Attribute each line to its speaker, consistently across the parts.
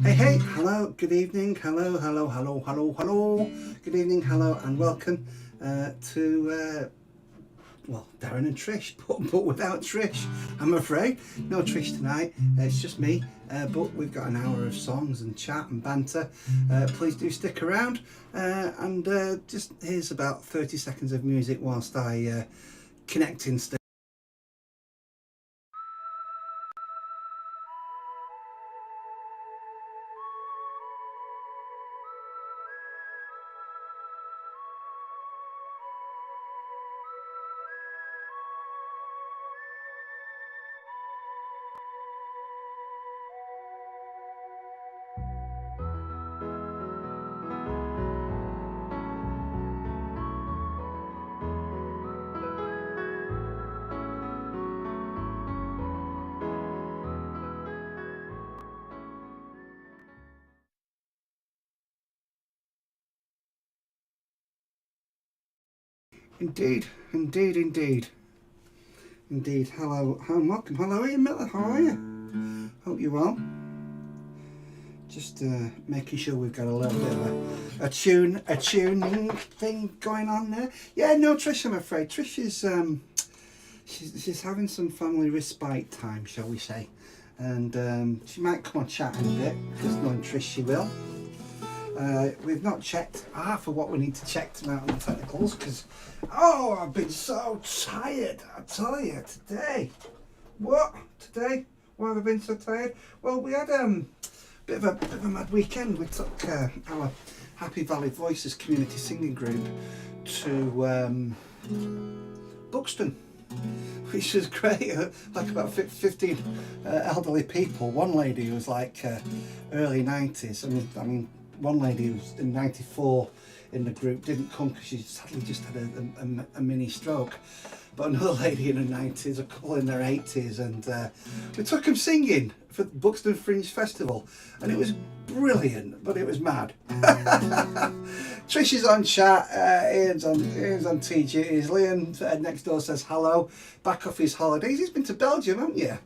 Speaker 1: Hey, hey, hello, good evening, hello, hello, hello, hello, hello, good evening, hello, and welcome to Darren and Trish, but without Trish, I'm afraid. No Trish tonight, it's just me, but we've got an hour of songs and chat and banter. Please do stick around, and just here's about 30 seconds of music whilst I connect in. Indeed, indeed, indeed. Indeed, hello, welcome. Hello, Ian Miller, how are you? Hope you're well. Just making sure we've got a little bit of a tuning thing going on there. Yeah, no, Trish, I'm afraid. Trish is she's having some family respite time, shall we say, and she might come on chat in a bit because knowing Trish, she will. We've not checked for what we need to check tonight on the technicals because I've been so tired. I tell you today. What today? Why have I been so tired? Well, we had bit of a mad weekend. We took our Happy Valley Voices community singing group to Buxton, which was great. Like about 15 elderly people. One lady who was like early 90s. I mean, one lady who was in 94 in the group didn't come because she sadly just had a mini stroke. But another lady in her 90s, a couple in their 80s, and we took them singing for the Buxton Fringe Festival, and it was brilliant, but it was mad. Trish is on chat, Ian's on TG, Liam next door says hello, back off his holidays. He's been to Belgium, haven't you?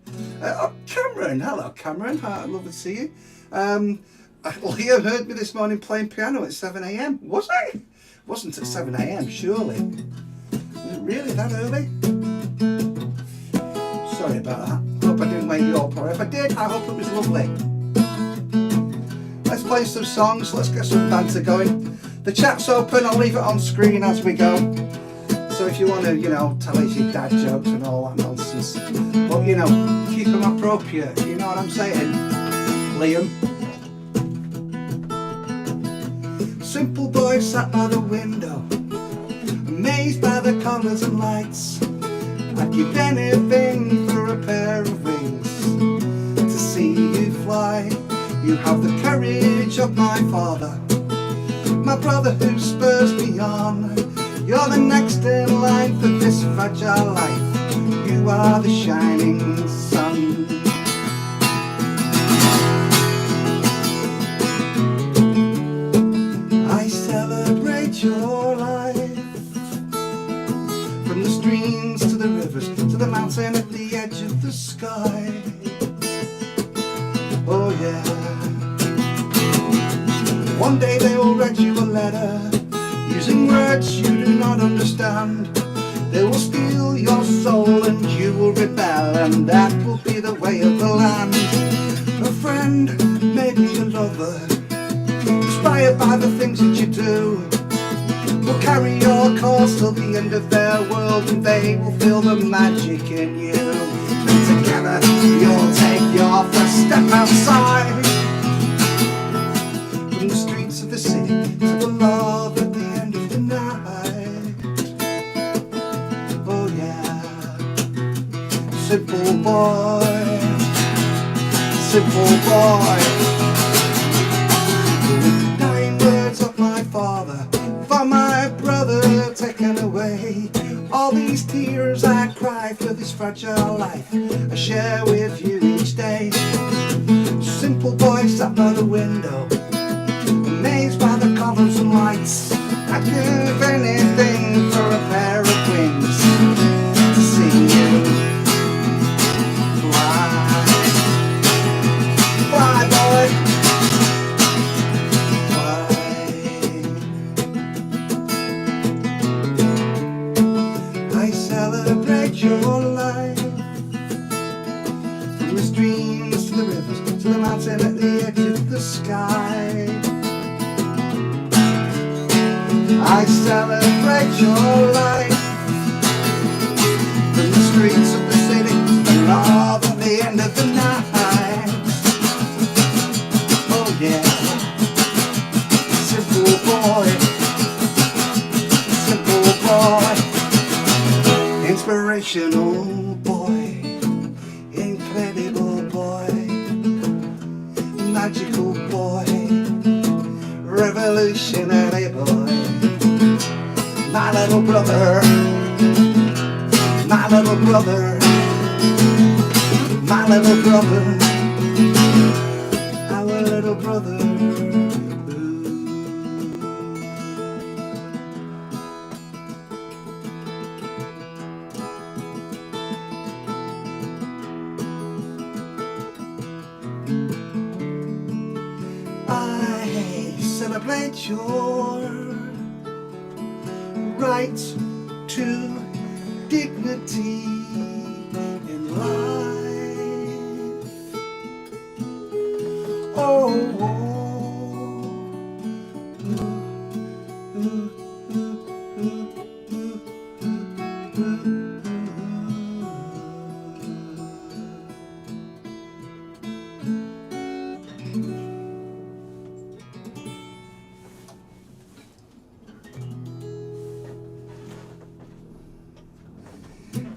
Speaker 1: Cameron, hello Cameron, I'd love to see you. Liam heard me this morning playing piano at 7 a.m. Was I? Wasn't at 7 a.m. surely. Was it really that early? Sorry about that. Hope I didn't wake you up, or if I did, I hope it was lovely. Let's play some songs, let's get some banter going. The chat's open, I'll leave it on screen as we go. So if you want to, tell us your dad jokes and all that nonsense, but keep them appropriate, you know what I'm saying? Liam. Simple boy sat by the window, amazed by the colours and lights. I'd give anything for a pair of wings to see you fly. You have the courage of my father, my brother who spurs me on. You're the next in line for this fragile life. You are the shining sun. I celebrate your life, from the streams to the rivers, to the mountain at the edge of the sky. Oh yeah. One day they will write you a letter, using words you do not understand. They will steal your soul and you will rebel, and that will be the way of the land. A friend, maybe a lover, inspired by the things that you do, will carry your cause till the end of their world, and they will feel the magic in you. And together you'll take your first step outside, from the streets of the city to the love at the end of the night. Oh yeah. Simple boy, simple boy. For my brother taken away, all these tears I cry for this fragile life I share with you each day. Simple boy sat by the window, amazed by the colours and lights. I'd give anything for a pair of wings to see you fly. Fly boy. to the mountain at the edge of the sky. I celebrate your life from the streets of the city and all to the end of the night. Oh yeah, simple boy, inspirational boy, incredible boy, magical boy, revolutionary boy. My little brother, my little brother, my little brother, our little brother. I celebrate your right to dignity in life. Oh,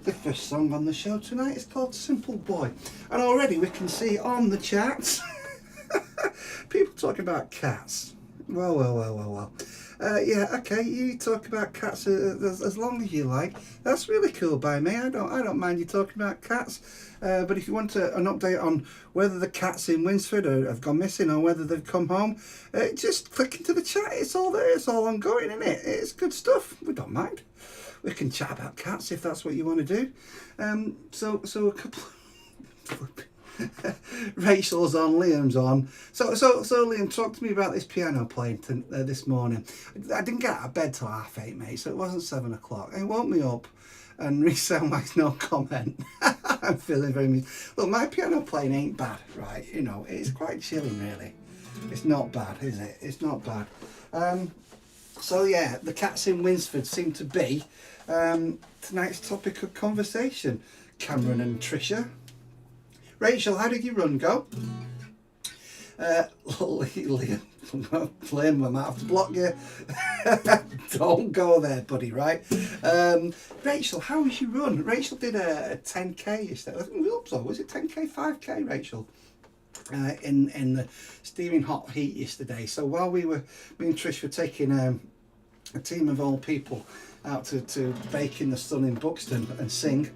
Speaker 1: the first song on the show tonight is called Simple Boy, and already we can see on the chats people talking about cats. Well. Yeah, okay, you talk about cats as long as you like. That's really cool by me. I don't mind you talking about cats. But if you want an update on whether the cats in Winsford have gone missing or whether they've come home, just click into the chat. It's all there. It's all ongoing, isn't it? It's good stuff. We don't mind. We can chat about cats if that's what you want to do. So a couple of Rachel's on, Liam's on. So Liam, talk to me about this piano playing this morning. I didn't get out of bed till 8:30, mate, so it wasn't 7 o'clock. It woke me up, and Resell makes no comment. I'm feeling very look, my piano playing ain't bad, right? You know, it's quite chilling, really. It's not bad, is it? It's not bad. So yeah, the cats in Winsford seem to be tonight's topic of conversation. Cameron and Trisha. Rachel, how did your run go? Liam, I might have to block you. Don't go there, buddy, right? Rachel, how was your run? Rachel did a 10k yesterday. Was it 10k, 5k, Rachel? In the steaming hot heat yesterday. So while me and Trish were taking a team of old people out to bake in the sun in Buxton and sing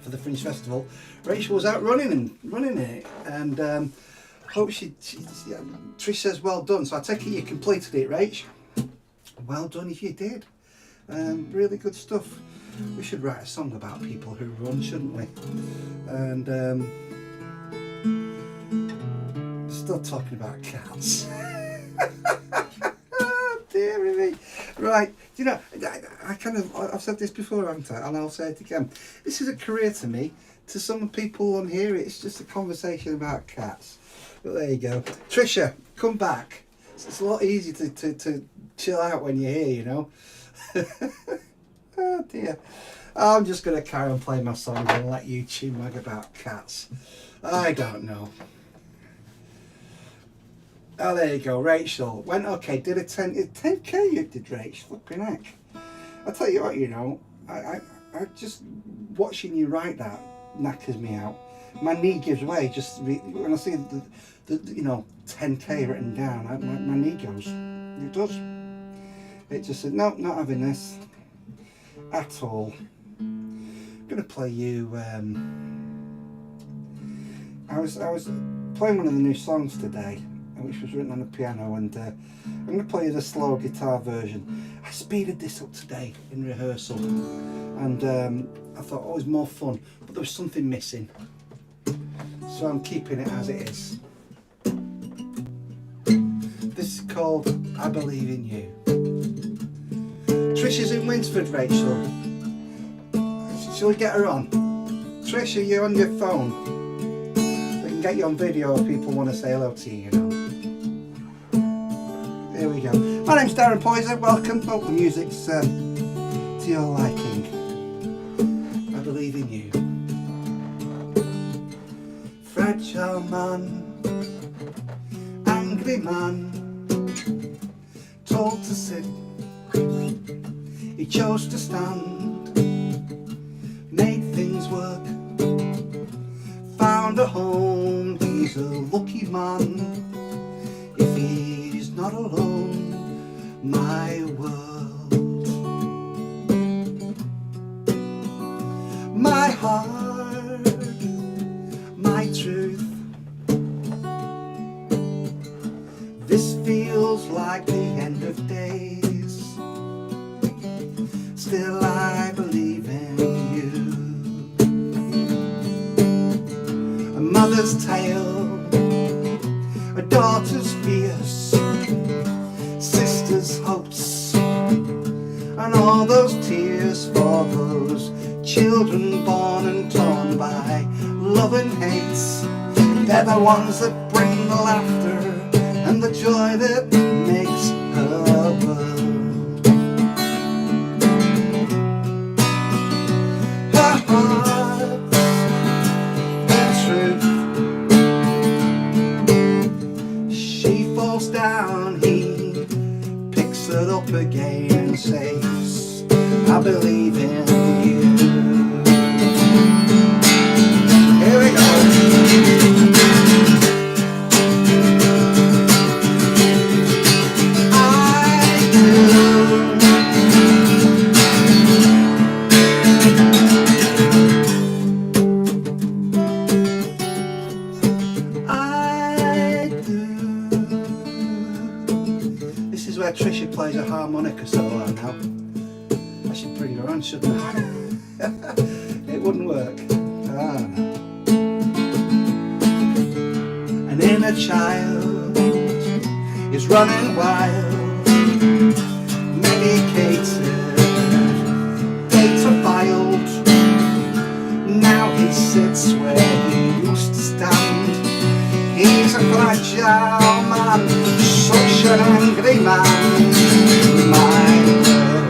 Speaker 1: for the Fringe Festival, Rachel was out running it, and hope Trish says well done. So I take it you completed it, Rach. Well done if you did. Really good stuff. We should write a song about people who run, shouldn't we? And still talking about cats. Dear me. Right, you know, I've said this before, haven't I? And I'll say it again. This is a career to me. To some people on here, it's just a conversation about cats. But there you go. Trisha, come back. It's a lot easier to chill out when you're here, you know. Oh dear. I'm just going to carry on playing my songs and let you chinwag about cats. I don't know. Oh, there you go, Rachel. Went okay, did a 10k you did, Rach. Flipping heck. I tell you what, you know, I just watching you write that knackers me out. My knee gives way just when I see the you know 10k written down. My knee goes. It does. It just said no, not having this at all. I'm gonna play you. I was playing one of the new songs today, which was written on the piano, and I'm going to play you the slow guitar version. I speeded this up today in rehearsal, and I thought, oh, it's more fun, but there was something missing, so I'm keeping it as it is. This is called I Believe in You. Trish is in Winsford, Rachel. Shall we get her on? Trish, are you on your phone? We can get you on video if people want to say hello to you, you know. Here we go. My name's Darren Poyser, welcome. Hope the music's to your liking. I believe in you. Fragile man, angry man, told to sit, he chose to stand, made things work, found a home. He's a lucky man if he's not alone. My world, my heart, my truth. This feels like the end of days, still I believe in you. A mother's tale, a daughter's fears, sister's hopes, and all those tears for those children born and torn by love and hate. They're the ones that bring the laughter and the joy that makes her world. Her heart, her truth. She falls down, he picks her up again and says, I believe in you. Here we go. Where Trisha plays a harmonica solo now. I should bring her on, shouldn't I? It wouldn't work. Ah, no. An inner child is running wild, medicated, data filed. Now he sits where he used to stand. He's a fragile man, such an angry man. My world,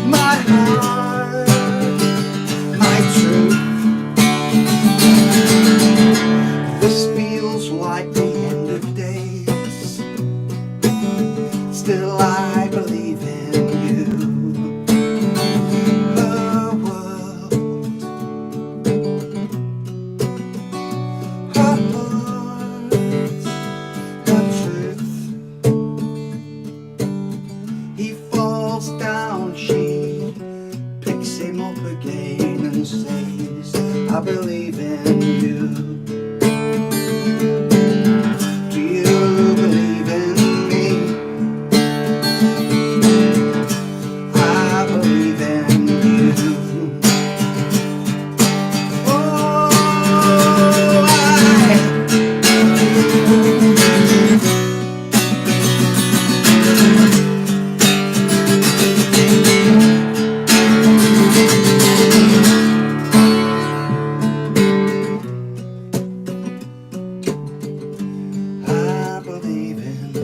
Speaker 1: my heart, my truth. This feels like the end of days, still I believe in you. Her world, her heart, her truth. He falls down, she picks him up again and says, I believe in you. Do you believe in me? I believe in you. Oh, I believe in you.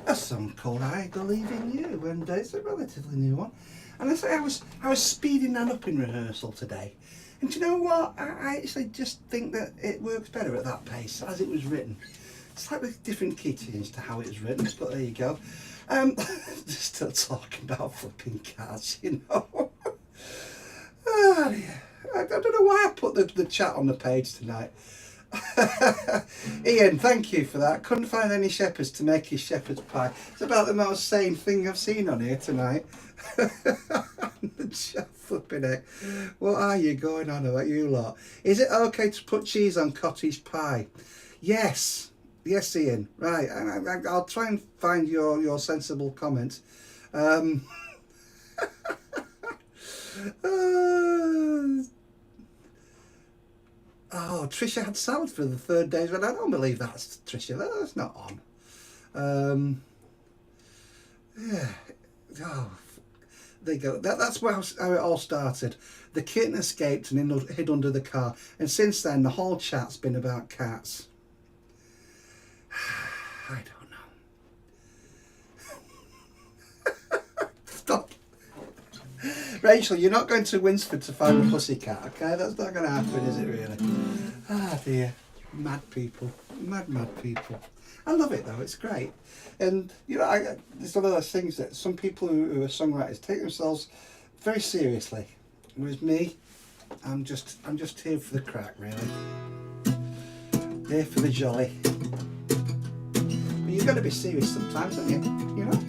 Speaker 1: A song called I Believe in You, and it's a relatively new one. And I say I was speeding that up in rehearsal today. And do you know what? I actually just think that it works better at that pace, as it was written. Slightly different key tunes to how it was written, but there you go. Still talking about flipping cards, you know. Oh, dear. I don't know why I put the chat on the page tonight. Ian, thank you for that. Couldn't find any shepherds to make his shepherd's pie. It's about the most sane thing I've seen on here tonight. The chat flipping it. What are you going on about, you lot? Is it okay to put cheese on cottage pie? Yes. Yes, Ian. Right. I'll try and find your sensible comment. Oh, Trisha had salad for the third day. But I don't believe that's Trisha. That's not on. Yeah. Oh, there you go. That's how it all started. The kitten escaped and hid under the car. And since then, the whole chat's been about cats. I don't know. Stop. Rachel, you're not going to Winsford to find a pussycat, okay? That's not going to happen, is it really? Ah, dear. Mad people. Mad people. I love it, though. It's great. And, you know, it's one of those things that some people who are songwriters take themselves very seriously. Whereas me, I'm just here for the crack, really. Here for the jolly. But you've got to be serious sometimes, haven't you? You know?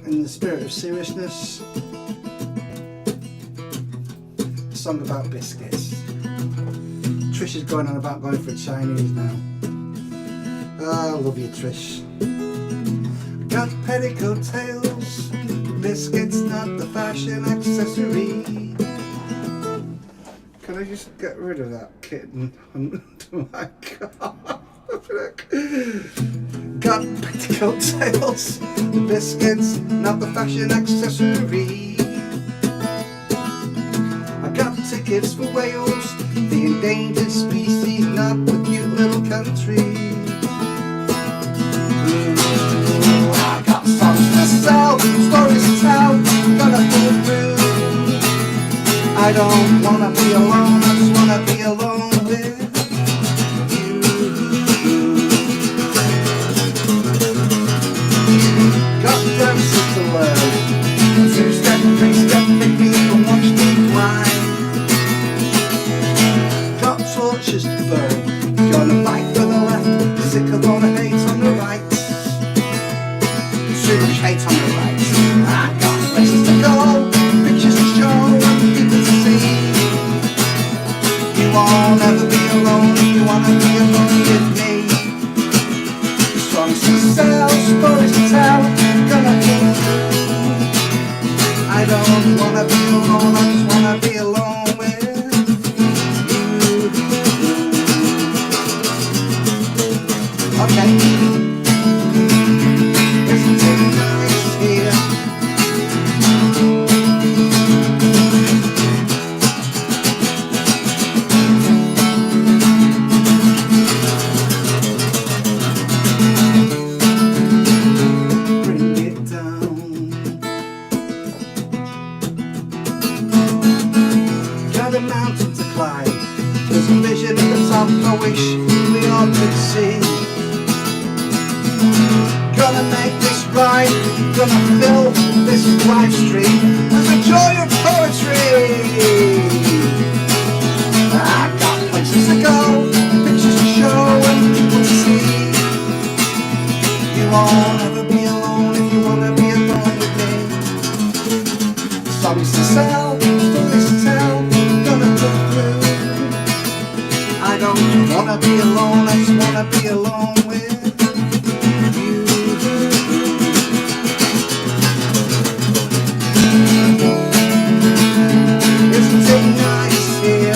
Speaker 1: In the spirit of seriousness, a song about biscuits. Trish is going on about going for a Chinese now. Oh, I love you, Trish. Got petticoat tails, biscuits not the fashion accessory. Can I just get rid of that kitten under my car? Got petticoat tails, the biscuits, not the fashion accessory. I got tickets for Wales, the endangered species, not the cute little country. I got songs to sell, stories to tell, gonna pull through. I don't wanna be alone, I just wanna be alone with you. Got dances to learn, 2-step, 3-step technique and watch me grind. Got torches to burn, gonna fight for the left, sick of all the hate on the right. Too much hate on the right. I got places to go, pictures to show, and people to see. You won't ever be alone if you wanna be alone with me. Songs to sell, stories to tell, gonna pull through. I don't wanna be alone, I just wanna be alone with you. Okay. Isn't it nice here? A mountain to climb, there's a vision at the top I wish we all could see. Gonna make this right, gonna fill this live stream with the joy of poetry. I've got places to go, pictures to show and people to see. You won't ever be alone if you wanna be alone with me. Songs to sell, stories to tell, I don't wanna be alone, I just wanna be alone with you. Isn't it nice here?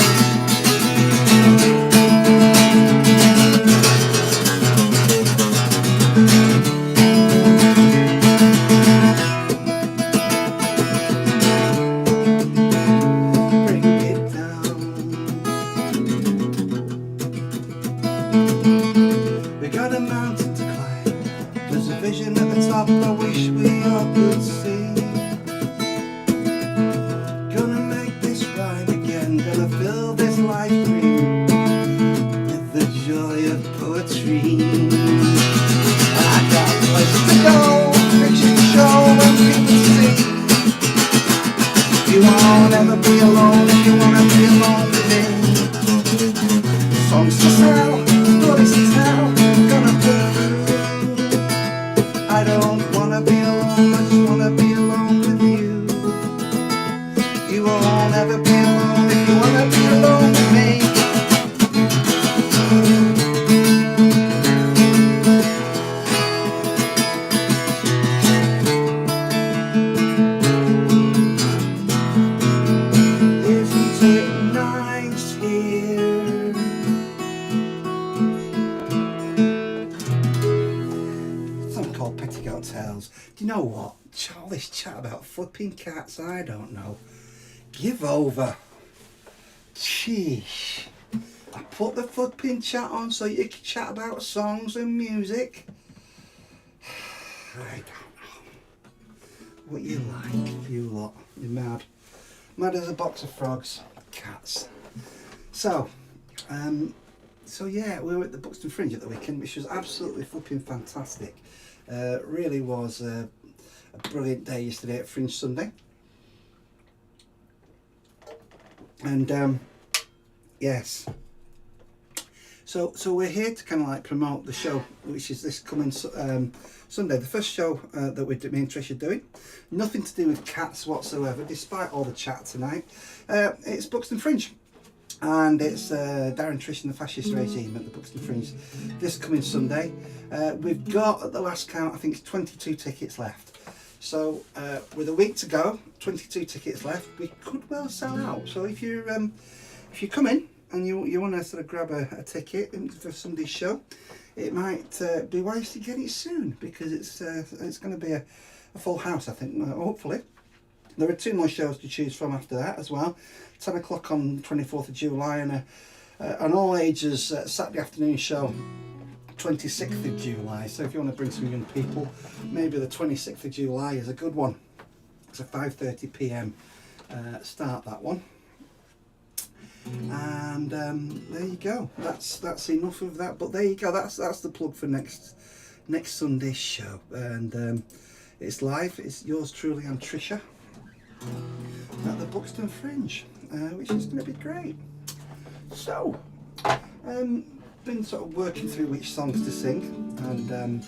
Speaker 1: We got a mountain to climb, there's a vision at the top I wish we all could see. Gonna make this rhyme again, gonna fill this live stream with the joy of poetry. I got places to go, pictures to show and people to see. You won't ever be alone if you wanna be alone with me. Songs to sell, stories to tell, gonna pull through. I don't wanna be alone, I just wanna be alone with you. You won't ever be alone if you wanna be alone with me. know what? All this chat about flipping cats, I don't know. Give over. Sheesh. I put the flipping chat on so you can chat about songs and music. I don't know what you like, you lot. You're mad. Mad as a box of frogs. Cats. So yeah, we were at the Buxton Fringe at the weekend, which was absolutely flipping fantastic. Really was a brilliant day yesterday at Fringe Sunday. And yes. So we're here to kind of like promote the show, which is this coming Sunday. The first show that me and Trish are doing. Nothing to do with cats whatsoever, despite all the chat tonight. It's Buxton Fringe. And it's Darren Trish and the Fascist Regime at the Buxton Fringe this coming Sunday. We've got, at the last count, I think it's 22 tickets left. So with a week to go, 22 tickets left, we could well sell out. So if you come in and you want to sort of grab a ticket for Sunday's show, it might be wise to get it soon, because it's going to be a full house, I think, hopefully. There are 2 more shows to choose from after that as well. 10 o'clock on 24th of July and an all ages Saturday afternoon show 26th of July. So if you want to bring some young people, maybe the 26th of July is a good one. It's a 5:30 PM start, that one. And there you go. That's enough of that. But there you go. That's the plug for next Sunday's show. And it's live. It's yours truly and Trisha at the Buxton Fringe, which is going to be great. So, been sort of working through which songs to sing, and I'm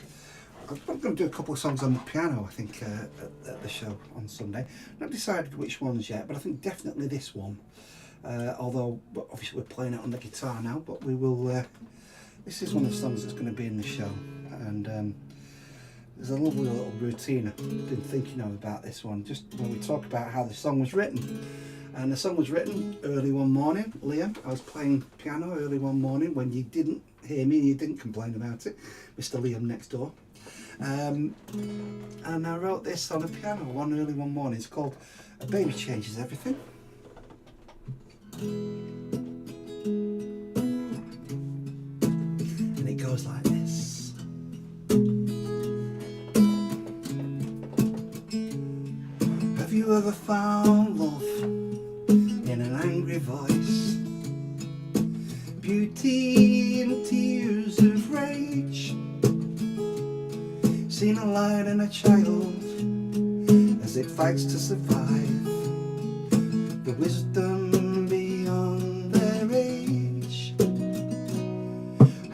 Speaker 1: going to do a couple of songs on the piano, I think, at the show on Sunday. Not decided which ones yet, but I think definitely this one. Although obviously we're playing it on the guitar now, but we will. This is one of the songs that's going to be in the show, and there's a lovely little routine I've been thinking of about this one, just when we talk about how the song was written. And the song was written early one morning. Liam, I was playing piano early one morning when you didn't hear me and you didn't complain about it, Mr. Liam next door. And I wrote this on a piano early one morning. It's called A Baby Changes Everything. And it goes like this. Have you ever found love in an angry voice? Beauty in tears of rage? Seen a light in a child as it fights to survive, the wisdom beyond their age?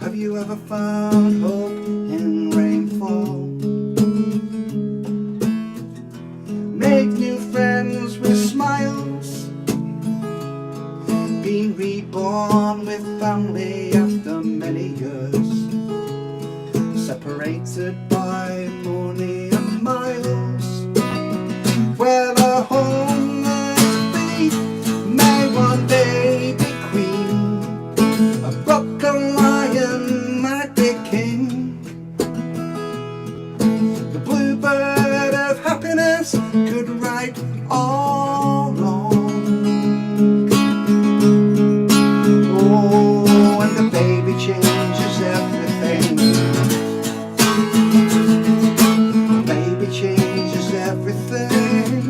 Speaker 1: Have you ever found hope in rainfall? Make new friends with smiles, being reborn with family after many years, separated by money and miles, where the homeless bee may one day be queen, a broken lion might be king, the bluebird of happiness could right all wrong. Oh, and the baby changes everything. The baby changes everything.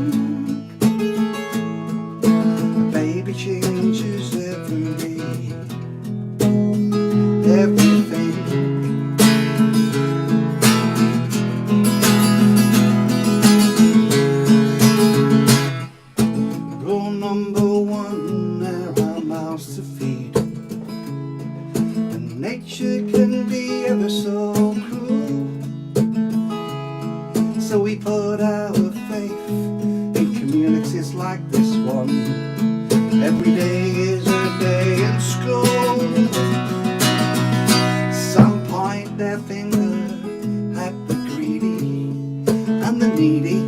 Speaker 1: The baby changes everything. Rule number 1, there are mouths to feed, and nature can be ever so cruel. So we put our faith in communities like this one. Every day is a day in school. Some point their finger at the greedy and the needy.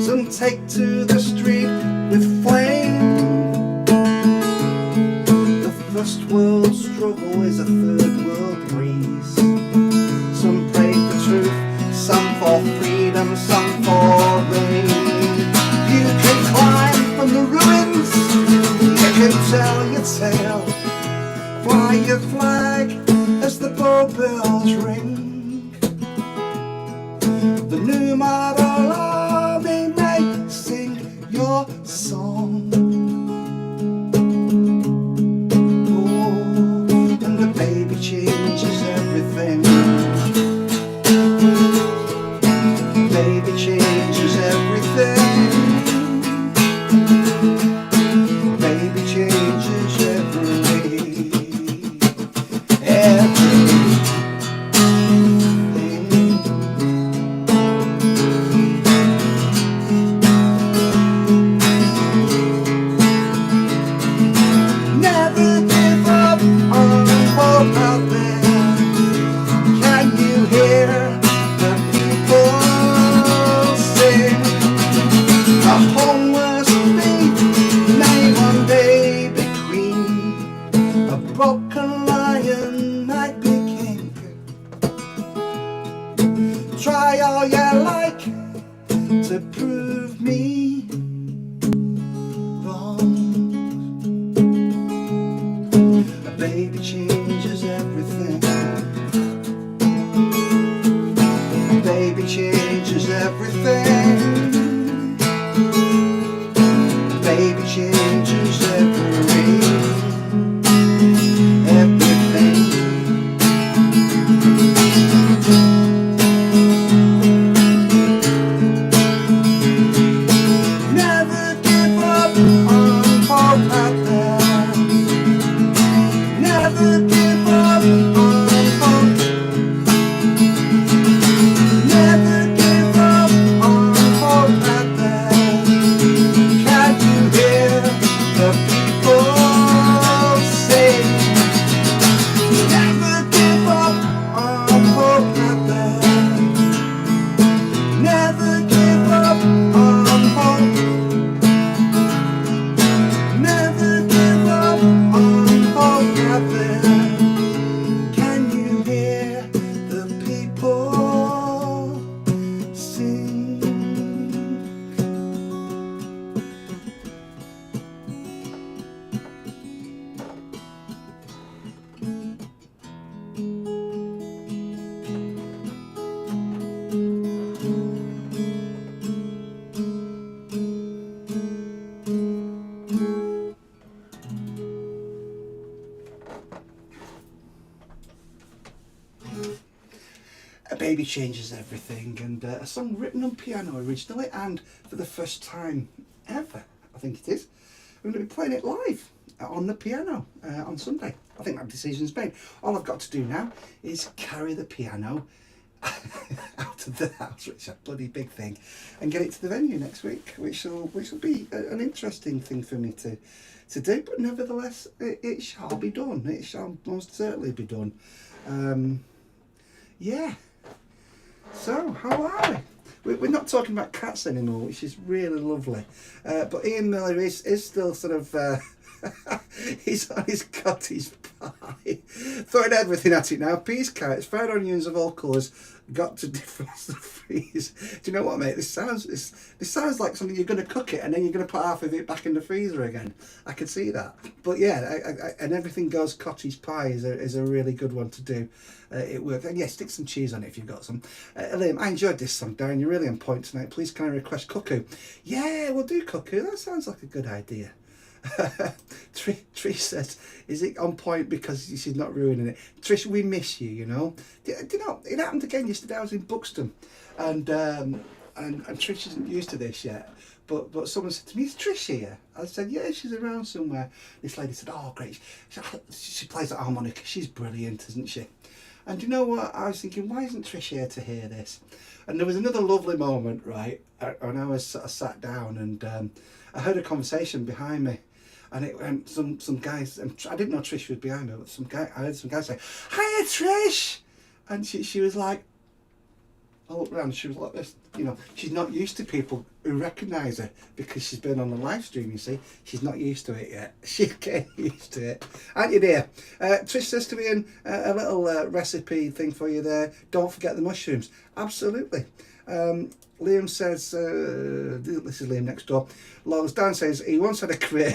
Speaker 1: Some take to the street with flame. The first world struggle is a third world breeze. Some pray for truth, some for freedom, some for tell your tale, fly your flag as the bow bells ring. The new model army may sing your song. Oh, and the baby changes everything. Baby changes everything. Baby changes everything. Never give up on hope out there. Can you hear the people sing? A homeless thief may one day be queen. A broken lion might be king. Try all you like to prove me wrong. A baby changes everything. A baby changes everything. A baby changes everything. Never give up on hope out there. Never give up on hope. Never give up on hope out there. Can you hear the people say? Never give up on hope out there. Never give up on hope. Never give up on hope out there. Can you hear the people sing? A Baby Changes Everything, and a song written on piano originally and for the first time ever, I think it is. I'm going to be playing it live on the piano on Sunday. I think that decision's made. All I've got to do now is carry the piano out of the house, which is a bloody big thing, and get it to the venue next week, which will be an interesting thing for me to do, but nevertheless it shall be done. It shall most certainly be done. Yeah. So, how are we? We're not talking about cats anymore, which is really lovely. But Ian Miller is still sort of... he's on his cottage pie. Throwing everything at it now. Peas, carrots, fried onions of all colours. Got to defrost the freeze. Do you know what, mate? This sounds like something you're going to cook it and then you're going to put half of it back in the freezer again. I can see that. But yeah, and everything goes cottage pie is a really good one to do. It works. And yeah, stick some cheese on it if you've got some. Liam, I enjoyed this song, Darren. You're really on point tonight. Please can I request Cuckoo? Yeah, we'll do Cuckoo. That sounds like a good idea. Trish says, is it on point because she's not ruining it? Trish, we miss you, you know. Do you know, it happened again yesterday. I was in Buxton and Trish isn't used to this yet. But someone said to me, is Trish here? I said, yeah, she's around somewhere. This lady said, oh, great. She plays the harmonica. She's brilliant, isn't she? And you know what? I was thinking, why isn't Trish here to hear this? And there was another lovely moment, right? And I was sort of sat down and I heard a conversation behind me. And some guys, and I didn't know Trish was behind me, but I heard some guys say, hiya Trish! And she was like, I looked around, she was like this, you know, she's not used to people who recognise her because she's been on the live stream, you see. She's not used to it yet. She's getting used to it. Aren't you, dear? Trish says to me, in a little recipe thing for you there, don't forget the mushrooms. Absolutely. Liam says, this is Liam next door. Lawrence Dan says he once had a career.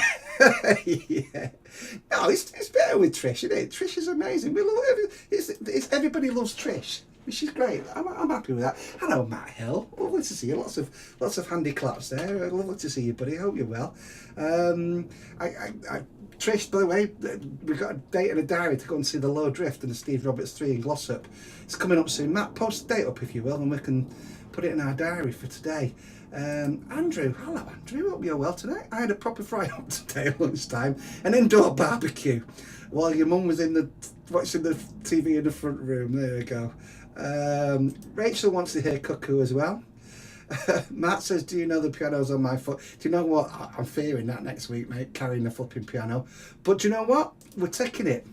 Speaker 1: Yeah. No, it's better with Trish, isn't it? Trish is amazing. We love it's everybody loves Trish. She's great. I'm happy with that. Hello, Matt Hill. Lovely to see you. Lots of handy claps there. Lovely to see you, buddy. Hope you're well. Trish, by the way, we've got a date and a diary to go and see the Low Drift and the Steve Roberts 3 in Glossop. It's coming up soon. Matt, post the date up if you will, and we can put it in our diary for today. Andrew, hello Andrew, hope you're well today. I had a proper fry up today at lunchtime, an indoor barbecue, while your mum was watching the TV in the front room. There we go. Rachel wants to hear Cuckoo as well. Matt says, do you know the piano's on my foot? Do you know what? I'm fearing that next week, mate, carrying a flipping piano. But do you know what? We're taking it.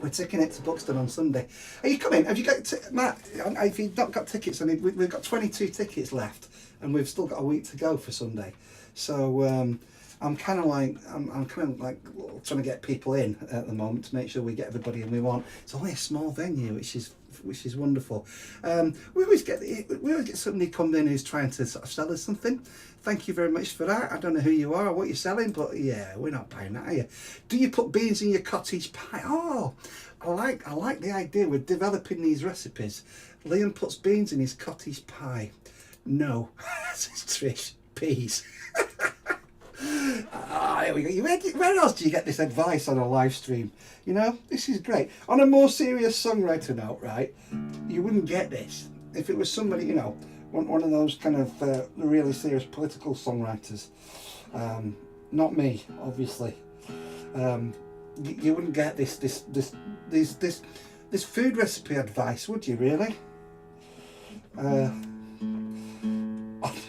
Speaker 1: We're taking it to Buxton on Sunday. Are you coming? Have you got, Matt, if you've not got tickets, I mean, we've got 22 tickets left and we've still got a week to go for Sunday. So I'm kind of like trying to get people in at the moment to make sure we get everybody in we want. It's only a small venue, which is wonderful. We always get somebody come in who's trying to sort of sell us something. Thank you very much for that. I don't know who you are or what you're selling, but yeah, we're not buying that, are you? Do you put beans in your cottage pie? Oh, I like the idea. We're developing these recipes. Liam puts beans in his cottage pie. No, says Trish. Peas. Here we go. Where else do you get this advice on a live stream? You know, this is great. On a more serious songwriter note, right, you wouldn't get this if it was somebody, you know, one of those kind of really serious political songwriters. Not me, obviously. You wouldn't get this food recipe advice, would you really?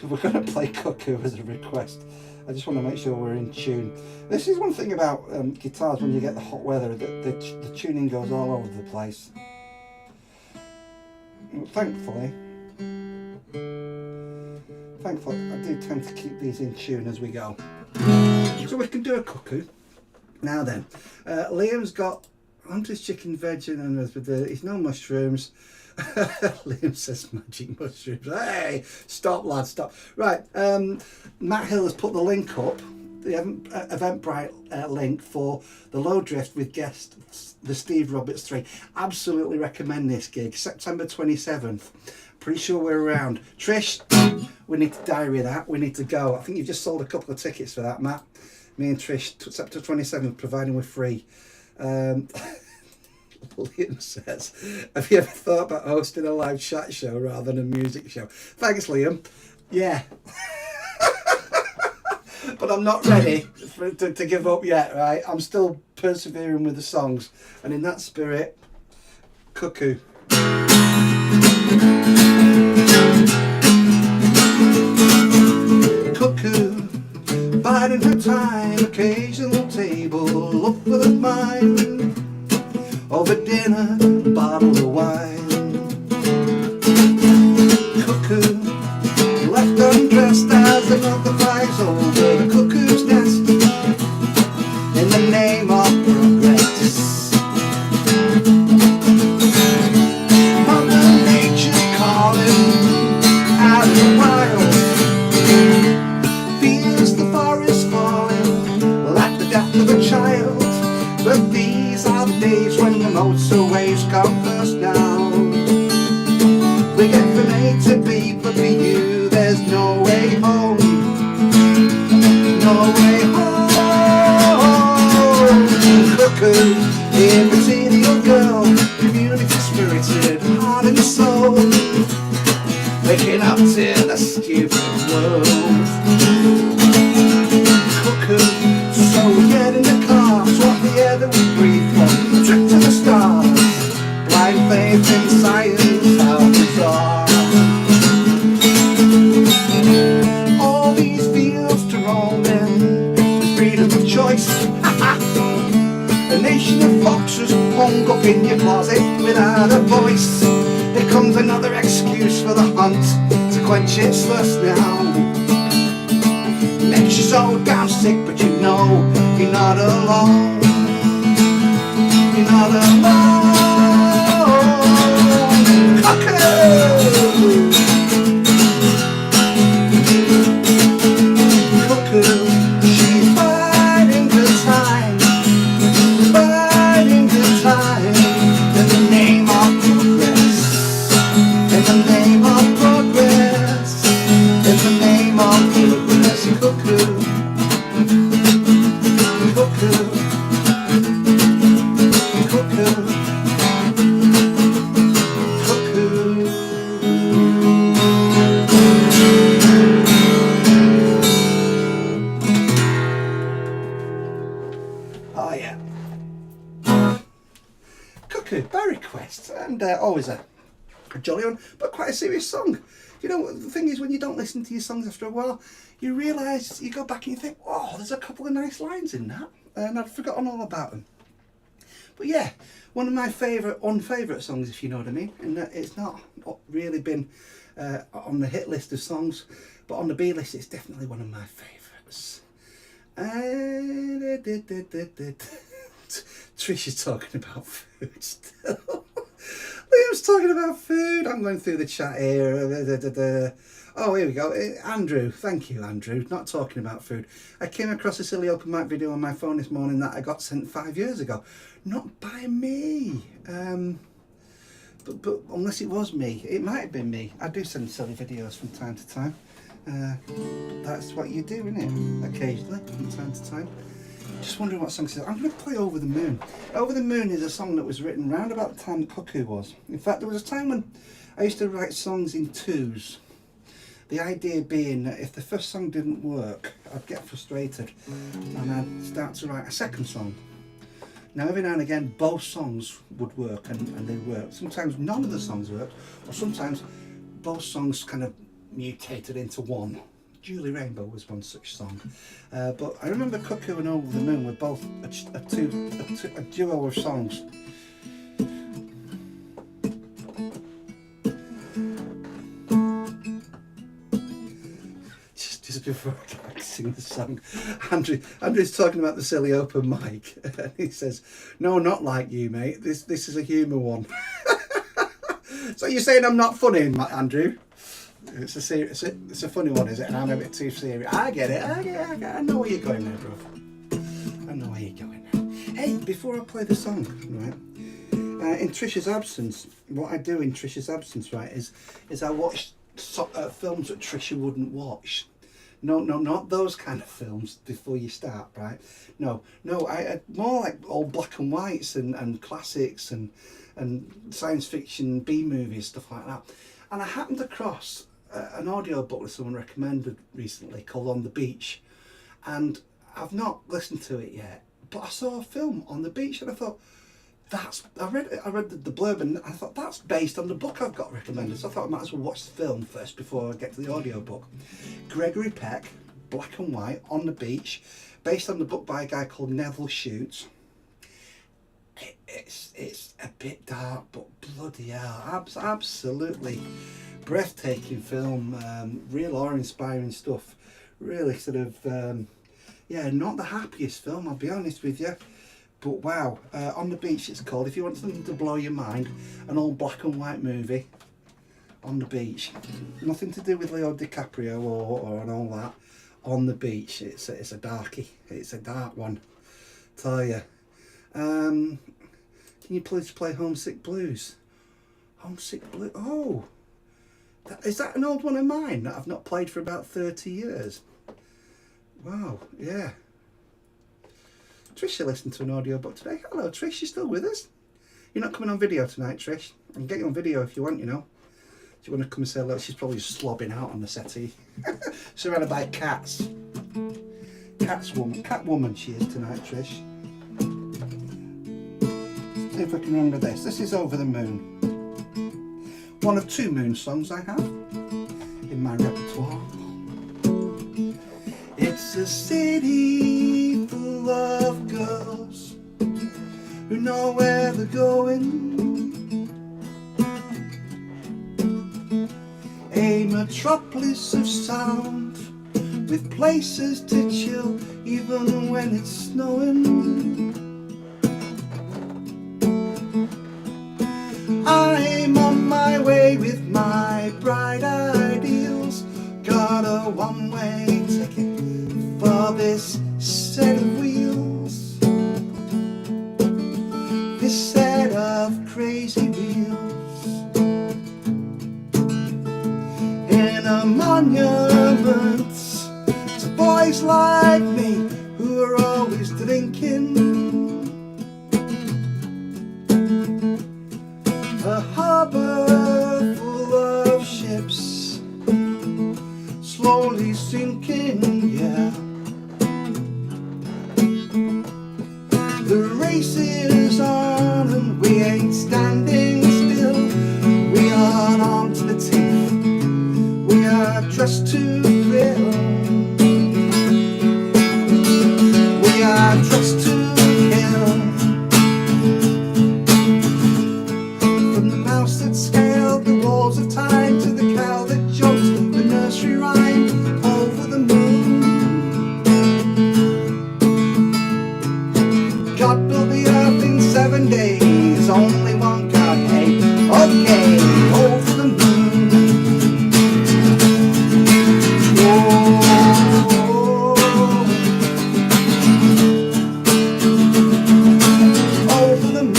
Speaker 1: We're going to play Cuckoo as a request. I just want to make sure we're in tune. This is one thing about guitars when you get the hot weather, the tuning goes all over the place. Thankfully, I do tend to keep these in tune as we go. So we can do a Cuckoo. Now then, Liam's got Hunter's chicken veg and with he's no mushrooms. Liam says magic mushrooms. Hey, stop lad, stop. Right, Matt Hill has put the link up, the Eventbrite link for the Low Drift with guest the Steve Roberts 3. Absolutely recommend this gig. September 27th. Pretty sure we're around. Trish, we need to diary that. We need to go. I think you've just sold a couple of tickets for that, Matt. Me and Trish, September 27th, providing we're free. Liam says, have you ever thought about hosting a live chat show rather than a music show? Thanks, Liam. Yeah. But I'm not ready to give up yet, right? I'm still persevering with the songs. And in that spirit, Cuckoo. Cuckoo, biding her time, occasional table, up with a mind. Over dinner, a bottle of wine. Cuckoo, left undressed as another flies over the cuckoo's nest. In the name of progress, Mother Nature calling out of the wild. Feels the forest falling like the death of a child. But these are the days when the motorways come first now. We get from A to B, but for you there's no way home. No way home. Cuckoo, immaterial girl, community spirited, heart and soul, waking up to the stupid world. Cuckoo, so we get in the car, swap the air that we breathe from, a trip to the stars, blind faith in science, how bizarre. All these fields to roam in, with freedom of choice. A nation of foxes hung up in your closet without a voice. Here comes another excuse for the hunt to quench its thirst now. Makes you so damn sick, but you know you're not alone. You're not alone. Cuckoo! Oh yeah. Cuckoo by request, and always a jolly one, but quite a serious song. You know, the thing is, when you don't listen to your songs after a while, you realise, you go back and you think, oh, there's a couple of nice lines in that, and I'd forgotten all about them. But yeah, one of my unfavourite songs, if you know what I mean, and it's not really been on the hit list of songs, but on the B list it's definitely one of my favourites. Trish is talking about food still. Liam's talking about food. I'm going through the chat here. Oh, here we go. Andrew, thank you, Andrew. Not talking about food. I came across a silly open mic video on my phone this morning that I got sent 5 years ago. Not by me. But unless it was me, it might have been me. I do send silly videos from time to time. That's what you do, isn't it? Occasionally, from time to time. Just wondering what song it is. I'm going to play Over the Moon. Over the Moon is a song that was written round about the time that Cuckoo was. In fact, there was a time when I used to write songs in twos. The idea being that if the first song didn't work, I'd get frustrated and I'd start to write a second song. Now, every now and again, both songs would work, and they worked. Sometimes none of the songs worked, or sometimes both songs kind of mutated into one. Julie Rainbow was one such song. But I remember Cuckoo and Over the Moon were both a duo of songs. Just before I sing the song, Andrew's talking about the silly open mic, and he says, "No, not like you, mate. This is a humour one." So you're saying I'm not funny, Andrew? It's a funny one, is it? And I'm a bit too serious. I get it. I know where you're going there, bro. I know where you're going there. Hey, before I play the song, right? In Trish's absence, what I do in Trish's absence, right, is I watch films that Trisha wouldn't watch. No, not those kind of films before you start, right? No, I more like old black and whites and classics and science fiction, B movies, stuff like that. And I happened across an audio book that someone recommended recently called On the Beach, and I've not listened to it yet, but I saw a film On the Beach and I thought, I read the blurb and I thought that's based on the book I've got recommended, so I thought I might as well watch the film first before I get to the audio book. Gregory Peck, black and white, On the Beach, based on the book by a guy called Neville Shute. It's a bit dark, but bloody hell, absolutely breathtaking film, real awe-inspiring stuff. Really sort of, yeah, not the happiest film, I'll be honest with you. But wow, On the Beach it's called. If you want something to blow your mind, an old black and white movie, On the Beach. Nothing to do with Leo DiCaprio or and all that. On the Beach, it's a darkie. It's a dark one, tell you. Can you please play Homesick Blues? Homesick Blues. Oh, is that an old one of mine that I've not played for about 30 years? Wow, yeah. Trish, you listened to an audiobook today. Hello, Trish, you still with us? You're not coming on video tonight, Trish. I can get you on video if you want, you know. Do you want to come and say hello? She's probably just slobbing out on the settee. Surrounded by cats. Catwoman she is tonight, Trish. See if I can remember this. This is Over the Moon. One of two Moon songs I have in my repertoire. It's a city full of girls who know where they're going. A metropolis of sound with places to chill even when it's snowing. I'm on my way with my bright ideals. Got a one-way ticket for this set of wheels. This set of crazy wheels. In a monument to boys like me who are always drinking. A harbour full of ships slowly sinking, yeah. The race is on and we ain't standing still. We are armed to the teeth, we are dressed to kill. We are dressed to kill. From the mouse that scaled the walls of time to the cow that jumped the nursery rhyme over the moon. God built the earth in 7 days, only one God made. Okay, over the moon. Whoa. Over the moon.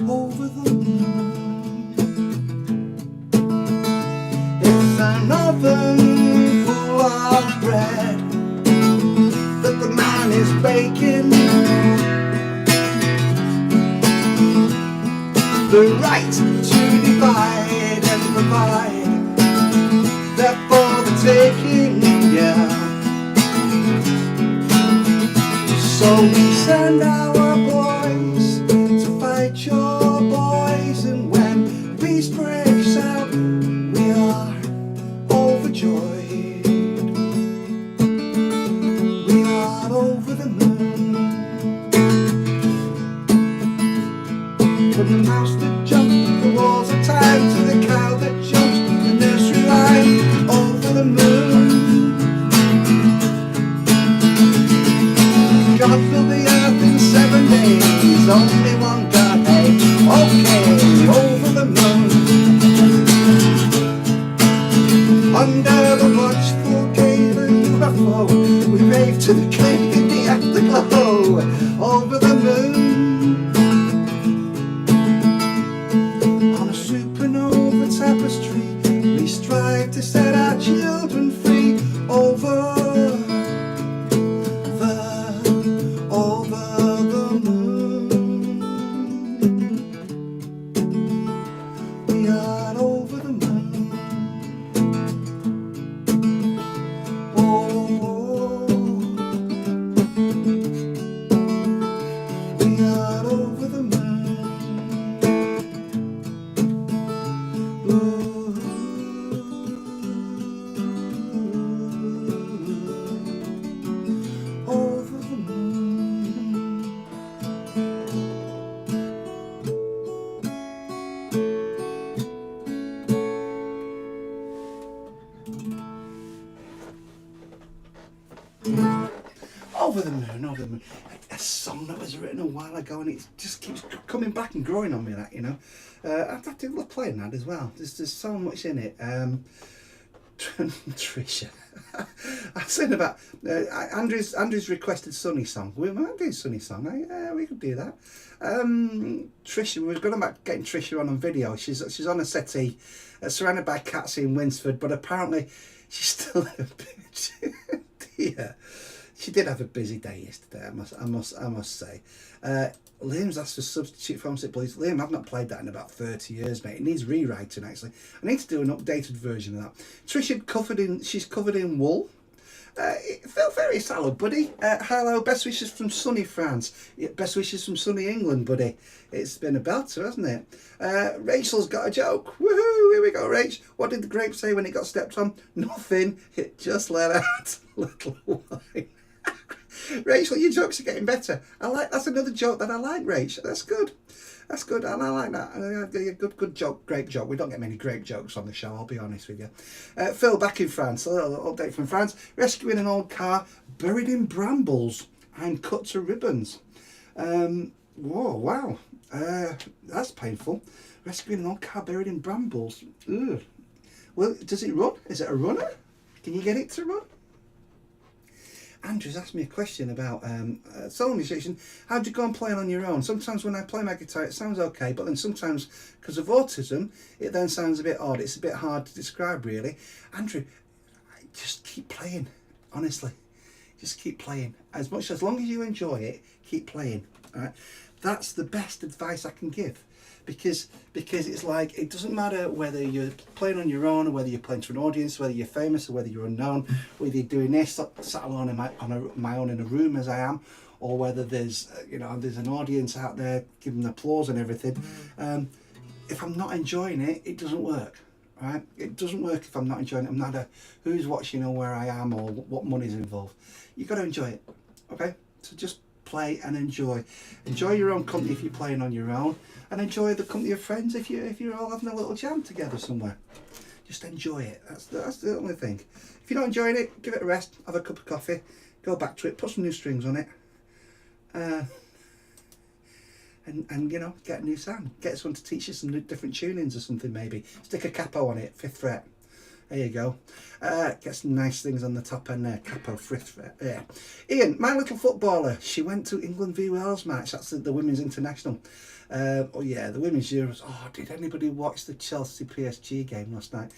Speaker 1: Over the moon. It's an oven full of bread that the man is baking. The right to divide and provide, therefore the taking, yeah. So we send our boys to fight your boys, and when peace breaks out, we are overjoyed. We are over the moon. From the mouse that jumped the walls of time to the cow that jumped the nursery rhyme over the moon. God built the earth in 7 days, only one God made. Okay, over the moon. Under the watchful gate of UFO, we rave to the king in the afterglow over the moon. On a supernova tapestry, we strive to set our children free over the moon. We are over the moon. Oh, we are over the moon. Ooh, over the moon. Over the moon, over the moon. A song that was written a while ago, and it just keeps coming back and growing on me. That, you know, I do love playing that as well. There's so much in it. Trisha, I've seen about Andrew's requested Sunny song. We might do Sunny song. We could do that. Trisha, we were going about getting Trisha on video. She's on a settee, surrounded by cats in Winsford, but apparently she's still a bitch. Dear. She did have a busy day yesterday, I must say. Liam's asked for substitute for Homesick Blues. Liam, I've not played that in about 30 years, mate. It needs rewriting, actually. I need to do an updated version of that. Trisha she's covered in wool. It felt very salad, buddy. Hello, best wishes from sunny France. Best wishes from sunny England, buddy. It's been a belter, hasn't it? Rachel's got a joke. Woohoo! Here we go, Rach. What did the grape say when it got stepped on? Nothing. It just let out a little wine. Rachel, your jokes are getting better. That's another joke that I like, Rach. That's good. That's good. I like that. Good joke, grape joke. We don't get many grape jokes on the show, I'll be honest with you. Phil, back in France. A little update from France. Rescuing an old car buried in brambles and cut to ribbons. Whoa, wow. That's painful. Rescuing an old car buried in brambles. Ugh. Well, does it run? Is it a runner? Can you get it to run? Andrew's asked me a question about solo musician. How do you go on playing on your own? Sometimes when I play my guitar it sounds okay, but then sometimes because of autism it then sounds a bit odd. It's a bit hard to describe, really. Andrew, just keep playing, honestly. Just keep playing. As long as you enjoy it, keep playing. All right? That's the best advice I can give. because it's like, it doesn't matter whether you're playing on your own or whether you're playing to an audience, whether you're famous or whether you're unknown, whether you're doing this sat alone on my own in a room as I am, or whether there's there's an audience out there giving applause and everything. If I'm not enjoying it, it doesn't work. Right? It doesn't work if I'm not enjoying it. No matter who's watching or where I am or what money's involved. You've got to enjoy it. Okay? So just play and enjoy. Enjoy your own company if you're playing on your own, and enjoy the company of friends if you're all having a little jam together somewhere. Just enjoy it. That's the only thing. If you're not enjoying it, give it a rest. Have a cup of coffee. Go back to it. Put some new strings on it. And get a new sound. Get someone to teach you some different tunings or something maybe. Stick a capo on it, 5th fret. There you go. Get some nice things on the top end there. Capo, 5th fret. Yeah. Ian, my little footballer. She went to England v Wales match. That's the Women's International. Oh yeah, the Women's Euros. Oh, did anybody watch the Chelsea PSG game last night?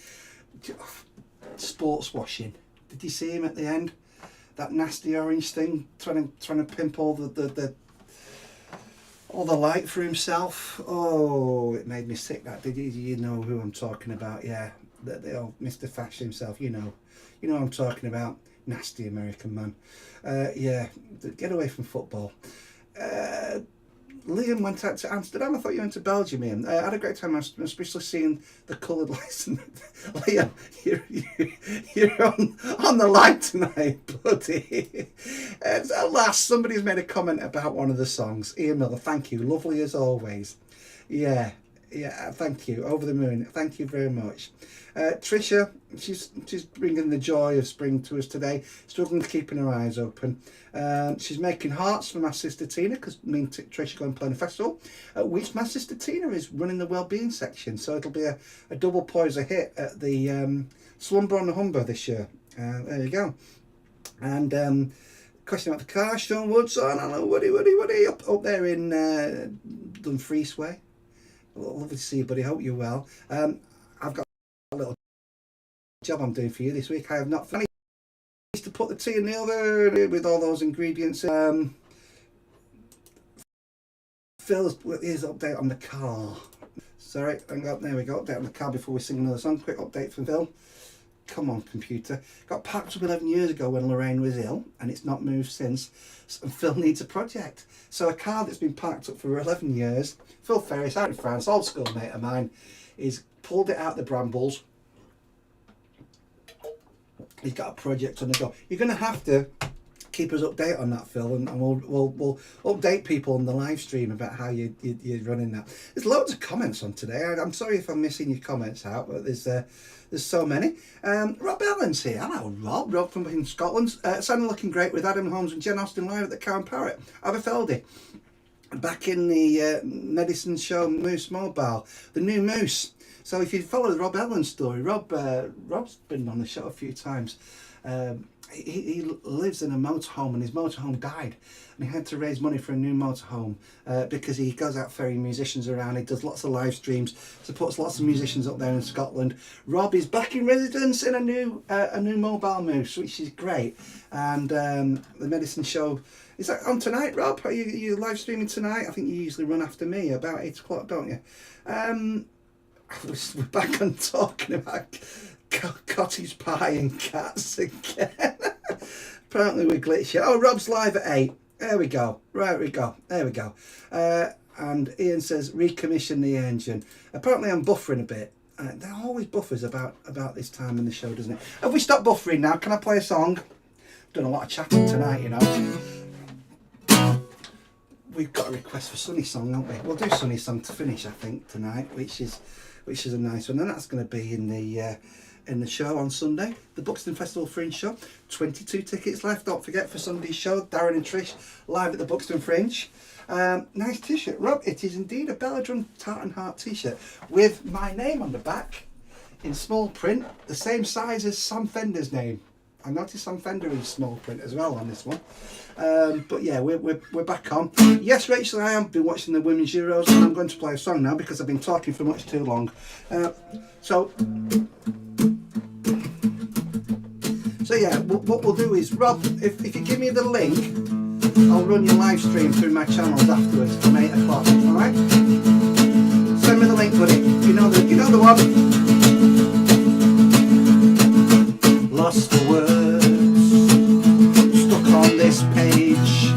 Speaker 1: Sports washing. Did you see him at the end? That nasty orange thing, trying to pimp all the light for himself. Oh, it made me sick. That did you know who I'm talking about? Yeah, the old Mr. Fashion himself. You know what I'm talking about. Nasty American man. Yeah, get away from football. Liam went out to Amsterdam. I thought you went to Belgium, Ian. I had a great time, especially seeing the coloured lights. Liam, you're on the line tonight, buddy. At last, somebody's made a comment about one of the songs. Ian Miller, thank you. Lovely as always. Yeah, thank you. Over the moon. Thank you very much. Trisha, she's bringing the joy of spring to us today. Struggling to keeping her eyes open. She's making hearts for my sister Tina, because me and Trisha go and play in a festival, which my sister Tina is running the wellbeing section. So it'll be a double poiser hit at the Slumber on the Humber this year. There you go. And question about the car, Sean Woods on. Hello, Woody, up there in Dumfries Way. Lovely to see you, buddy. Hope you're well. I've got a little job I'm doing for you this week. I have not managed to put the tea in the oven with all those ingredients. Phil's his update on the car. Sorry, there we go. Update on the car before we sing another song. Quick update from Phil. Come on, computer. Got packed up 11 years ago when Lorraine was ill, and it's not moved since. And Phil needs a project. So a car that's been parked up for 11 years, Phil Ferris out in France, old school mate of mine, is pulled it out the brambles. He's got a project on the go. You're going to have to keep us updated on that, Phil, and we'll update people on the live stream about how you're running that. There's loads of comments on today. I'm sorry if I'm missing your comments out, but there's so many. Rob Ellen's here. Hello, Rob from in Scotland. Sounding looking great with Adam Holmes and Jen Austen live at the Cow and Parrot. Aberfeldy. Back in the Medicine Show Moose Mobile. The new Moose. So if you follow the Rob Ellen story, Rob's been on the show a few times. He lives in a motorhome, and his motorhome died, and he had to raise money for a new motorhome because he goes out ferrying musicians around. He does lots of live streams, supports lots of musicians up there in Scotland. Rob is back in residence in a new mobile Moose, which is great. And the Medicine Show, is that on tonight, Rob? Are you live streaming tonight? I think you usually run after me about 8 o'clock, don't you? We're back on talking about cottage pie and cats again. Apparently we're glitchy. Oh, Rob's live at 8. There we go. There we go. And Ian says recommission the engine. Apparently I'm buffering a bit. There are always buffers about this time in the show, doesn't it? Have we stopped buffering now? Can I play a song? I've done a lot of chatting tonight, you know. We've got a request for Sunny Song, haven't we? We'll do Sunny Song to finish, I think, tonight, which is a nice one. And that's going to be in the show on Sunday, the Buxton Festival Fringe show. 22 tickets left. Don't forget for Sunday's show, Darren and Trish live at the Buxton Fringe. Nice t-shirt, Rob. It is indeed a Belladrum Tartan Heart t-shirt with my name on the back in small print, the same size as Sam Fender's name. I noticed Sam Fender in small print as well on this one. But yeah, we're back on. Yes, Rachel, I have been watching the Women's Euros, and I'm going to play a song now because I've been talking for much too long. So yeah, what we'll do is, Rob, if you give me the link, I'll run your live stream through my channels afterwards from 8 o'clock, alright? Send me the link, buddy. You know the one. Lost for words, stuck on this page.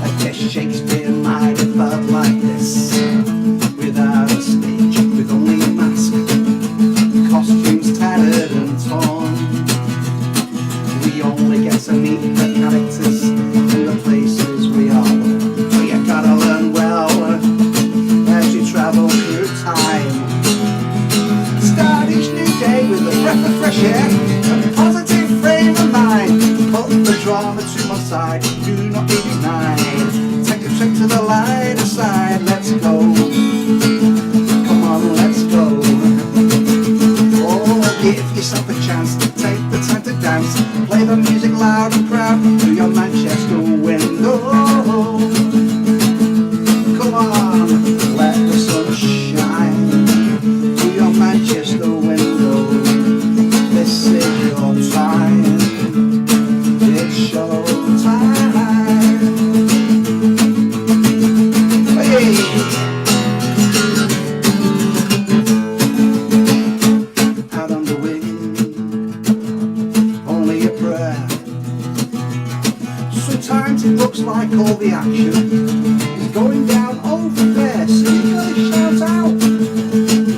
Speaker 1: I guess Shakespeare might have felt like this, without a stage, with only a mask, costumes tattered and torn. We only get to meet the characters in the places we are. But you gotta learn well as you travel through time. Start each new day with a breath of fresh air and a positive frame of mind. Put the drama to one side, do not be denied. Take a trip to the lighter side, let's go. Come on, let's go. Oh, give yourself a chance to take the time to dance. Play the music loud and proud through your Manchester window. Come on, let the sun shine through your Manchester window. This is your time. It's show time. Hey! Out on the wind, only a prayer. Sometimes it looks like all the action is going down over there, so you gotta shout out,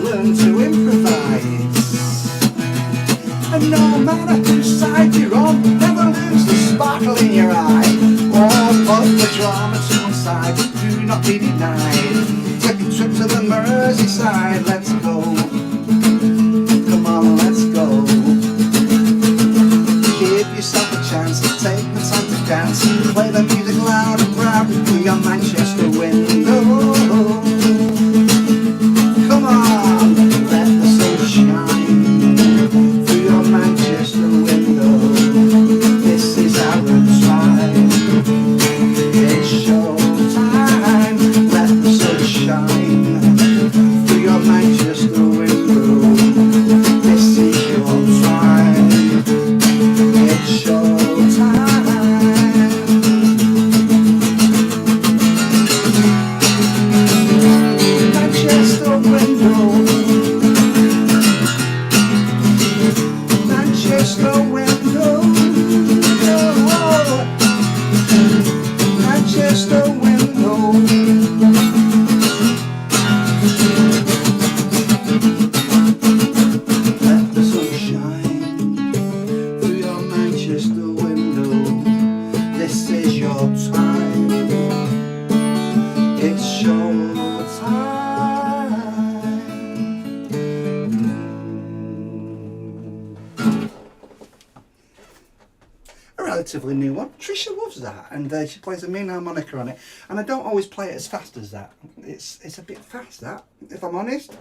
Speaker 1: learn to improvise. And no matter whose side you're on, never lose the sparkle in your eye. Or put the drama to one side, do not be denied. Take a trip to the Merseyside, let's go. Come on, let's go. Give yourself a chance to take the time to dance. Play the music loud and proud through your Manchester window. Come on, let the sun shine through your Manchester window. This is our time. It's show time. Let the sun shine through your Manchester window. This is your time. It's show time. Manchester window. Manchester window. Manchester window. Let the sun shine through your Manchester window. This is your time. It's show time. A relatively new one. Trisha loves that, and she plays a main harmonica on it. And I don't always play it as fast as that. It's a bit fast, that, if I'm honest.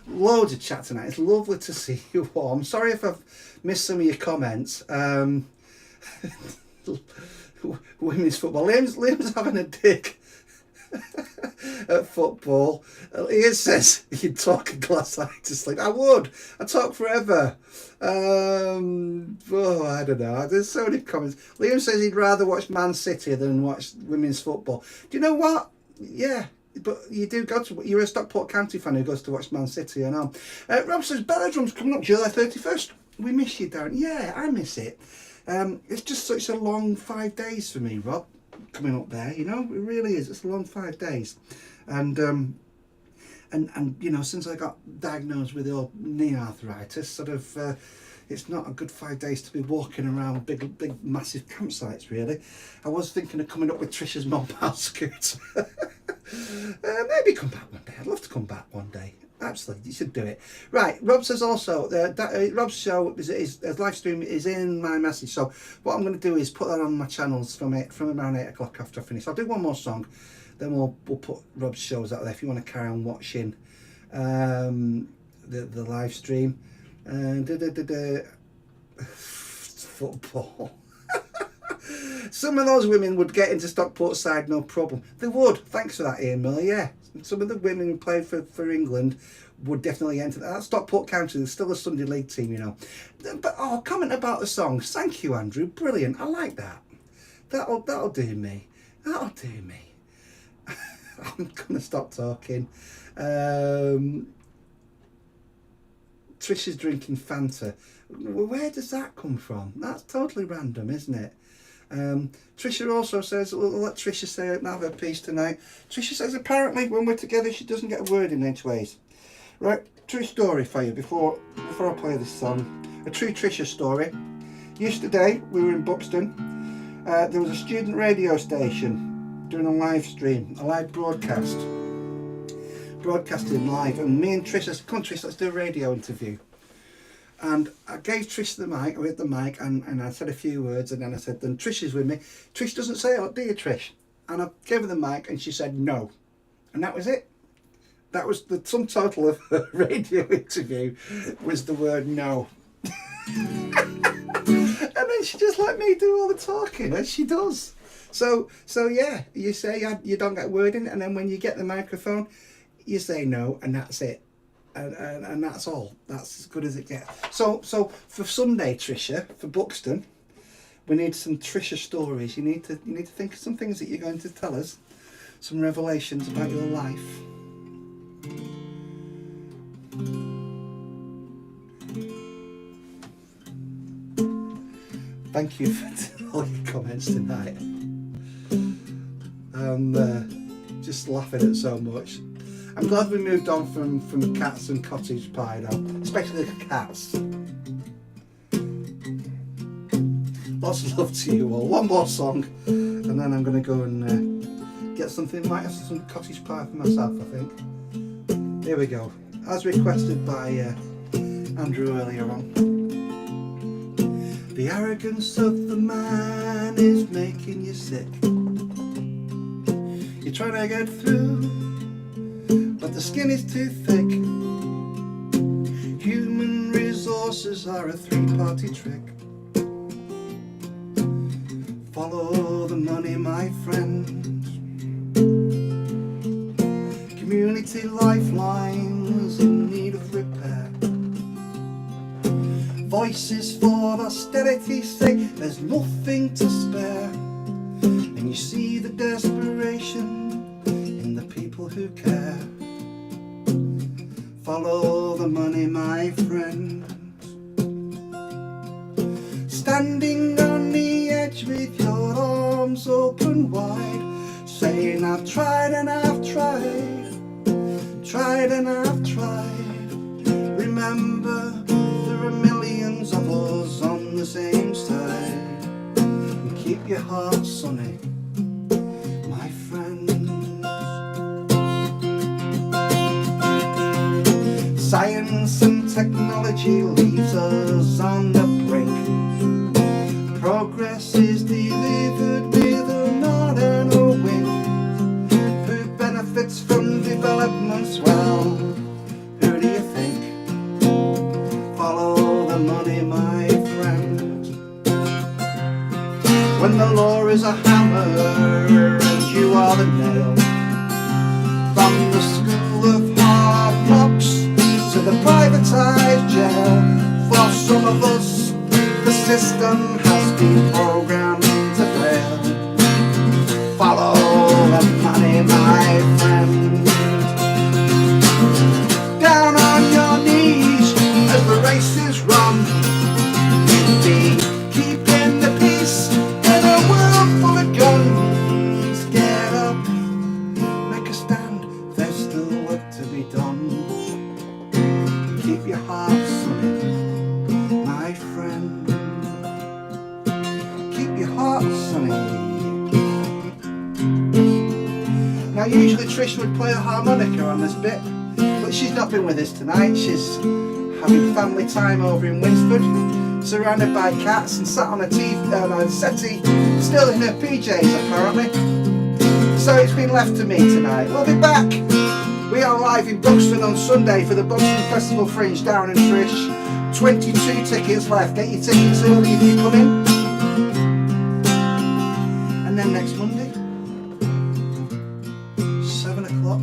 Speaker 1: Loads of chat tonight. It's lovely to see you all. I'm sorry if I've missed some of your comments. Women's football. Liam's having a dig at football. Ian says you'd talk a glass eye to sleep. I would. I talk forever. I don't know. There's so many comments. Liam says he'd rather watch Man City than watch women's football. Do you know what? Yeah. But you do go to, you're a Stockport County fan who goes to watch Man City, I know. Rob says, Belladrum's coming up July 31st. We miss you, Darren. Yeah, I miss it. It's just such a long 5 days for me, Rob, coming up there, you know. It really is. It's a long 5 days. And you know, since I got diagnosed with the knee arthritis, sort of, it's not a good 5 days to be walking around big massive campsites, really. I was thinking of coming up with Trisha's mobile scooter. Maybe come back one day. I'd love to come back one day. Absolutely, you should do it. Right, Rob says also Rob's show his live stream is in my message. So what I'm going to do is put that on my channels from around 8 o'clock after I finish. I'll do one more song, then we'll put Rob's shows out there if you want to carry on watching the live stream. Football. Some of those women would get into Stockport side no problem. They would. Thanks for that, Ian Miller. Yeah, some of the women who played for England would definitely enter that. Stockport County is still a Sunday League team, you know. But comment about the songs. Thank you, Andrew. Brilliant. I like that. That'll do me. That'll do me. I'm gonna stop talking. Trish is drinking Fanta. Well, where does that come from? That's totally random, isn't it? Trisha also says, we'll let Trisha say it and have her piece tonight. Trisha says apparently when we're together she doesn't get a word in edgeways. Right, true story for you before I play this song. A true Trisha story. Yesterday we were in Buxton. There was a student radio station doing a live stream, a live broadcasting live, and me and Trish said, come on Trish, let's do a radio interview. And I gave Trish the mic, with the mic, and I said a few words, and then I said, then Trish is with me. Trish doesn't say it, do you, Trish? And I gave her the mic, and she said no. And that was it. That was the sum total of her radio interview, was the word no. And then she just let me do all the talking, and she does. So yeah, you say you don't get a word in, and then when you get the microphone, you say no, and that's it. And that's all. That's as good as it gets. So for Sunday, Trisha, for Buxton, we need some Trisha stories. You need to think of some things that you're going to tell us, some revelations about your life. Thank you for all your comments tonight. I'm just laughing at so much. I'm glad we moved on from cats and cottage pie though, especially the cats. Lots of love to you all. One more song, and then I'm going to go and get something. Might have some cottage pie for myself, I think. Here we go, as requested by Andrew earlier on. The arrogance of the man is making you sick. You're trying to get through, but the skin is too thick. Human resources are a three-party trick. Follow the money, my friend. Community lifelines in need of repair. Voices for austerity's sake, there's nothing to spare. And you see the desperation in the people who care. Follow the money, my friend. Standing on the edge with your arms open wide, saying I've tried and I've tried, tried and I've tried. Remember, there are millions of us on the same side. And keep your heart sunny, my friend. Science and technology leaves us on the brink. Progress is delivered with a nod and a wink. Who benefits from developments? Well, who do you think? Follow the money, my friend. When the law is a hammer and you are the nail, from the school of hard knocks to the privatised jail. For some of us, the system has been programmed to fail. Follow the money, my friend. Down on your knees as the race is run. Be keeping the peace in a world full of guns. Get up, make a stand, there's still work to be done. Keep your heart sunny, my friend. Keep your heart sunny. Now usually Trish would play a harmonica on this bit, but she's not been with us tonight. She's having family time over in Winsford, surrounded by cats and sat on a settee, still in her PJs apparently. So it's been left to me tonight. We'll be back. We are live in Buxton on Sunday for the Buxton Festival Fringe. Darren and Trish, 22 tickets left. Get your tickets early if you come in. And then next Monday, 7 o'clock,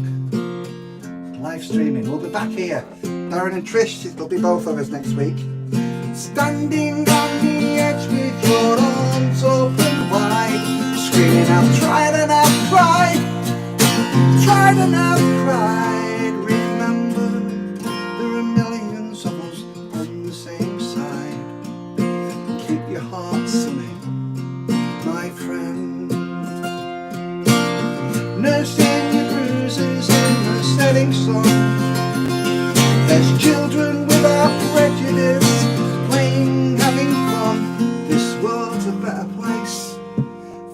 Speaker 1: live streaming. We'll be back here. Darren and Trish, there'll be both of us next week. Standing on the edge with your arms open wide, screaming I've tried and I've tried. cried and I've cried. Remember, there are millions of us on the same side. Keep your heart sunny, my friend. Nursing your bruises in the setting sun. There's children without prejudice, playing, having fun. This world's a better place,